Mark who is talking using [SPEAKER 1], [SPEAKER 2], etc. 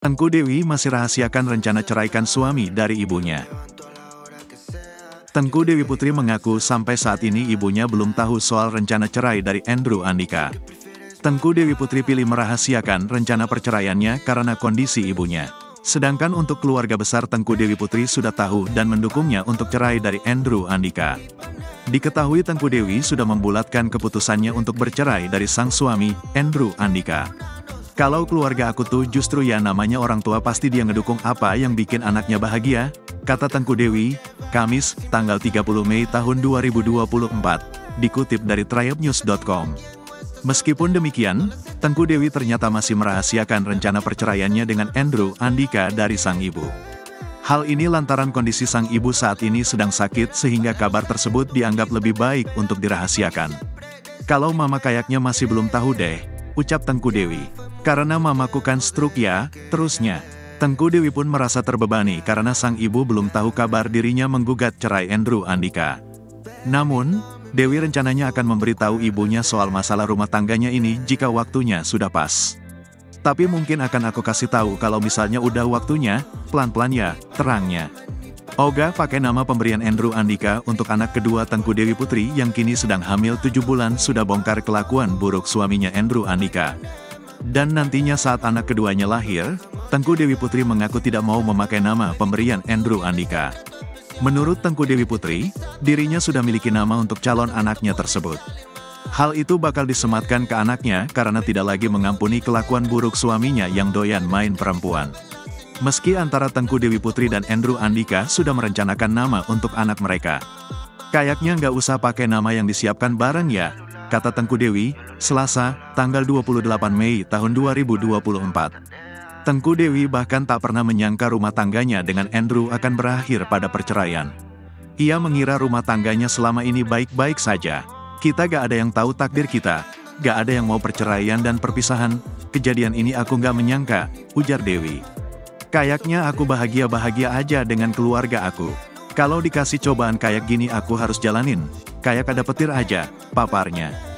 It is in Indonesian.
[SPEAKER 1] Tengku Dewi masih rahasiakan rencana ceraikan suami dari ibunya. Tengku Dewi Putri mengaku sampai saat ini ibunya belum tahu soal rencana cerai dari Andrew Andika. Tengku Dewi Putri pilih merahasiakan rencana perceraiannya karena kondisi ibunya. Sedangkan untuk keluarga besar Tengku Dewi Putri sudah tahu dan mendukungnya untuk cerai dari Andrew Andika. Diketahui Tengku Dewi sudah membulatkan keputusannya untuk bercerai dari sang suami, Andrew Andika. Kalau keluarga aku tuh justru ya namanya orang tua pasti dia ngedukung apa yang bikin anaknya bahagia, kata Tengku Dewi, Kamis, tanggal 30 Mei tahun 2024, dikutip dari tribunnews.com. Meskipun demikian, Tengku Dewi ternyata masih merahasiakan rencana perceraiannya dengan Andrew Andika dari sang ibu. Hal ini lantaran kondisi sang ibu saat ini sedang sakit sehingga kabar tersebut dianggap lebih baik untuk dirahasiakan. Kalau mama kayaknya masih belum tahu deh, ucap Tengku Dewi. Karena mamaku kan stroke ya, terusnya. Tengku Dewi pun merasa terbebani karena sang ibu belum tahu kabar dirinya menggugat cerai Andrew Andika. Namun, Dewi rencananya akan memberitahu ibunya soal masalah rumah tangganya ini jika waktunya sudah pas. Tapi mungkin akan aku kasih tahu kalau misalnya udah waktunya, pelan-pelan ya, terangnya. Oga pakai nama pemberian Andrew Andika untuk anak kedua Tengku Dewi Putri yang kini sedang hamil 7 bulan sudah bongkar kelakuan buruk suaminya Andrew Andika. Dan nantinya saat anak keduanya lahir, Tengku Dewi Putri mengaku tidak mau memakai nama pemberian Andrew Andika. Menurut Tengku Dewi Putri, dirinya sudah miliki nama untuk calon anaknya tersebut. Hal itu bakal disematkan ke anaknya karena tidak lagi mengampuni kelakuan buruk suaminya yang doyan main perempuan. Meski antara Tengku Dewi Putri dan Andrew Andika sudah merencanakan nama untuk anak mereka. Kayaknya nggak usah pakai nama yang disiapkan bareng ya, kata Tengku Dewi, Selasa, tanggal 28 Mei tahun 2024. Tengku Dewi bahkan tak pernah menyangka rumah tangganya dengan Andrew akan berakhir pada perceraian. Ia mengira rumah tangganya selama ini baik-baik saja. Kita gak ada yang tahu takdir kita, gak ada yang mau perceraian dan perpisahan, kejadian ini aku gak menyangka, ujar Dewi. Kayaknya aku bahagia-bahagia aja dengan keluarga aku. Kalau dikasih cobaan kayak gini aku harus jalanin, kayak ada petir aja, paparnya.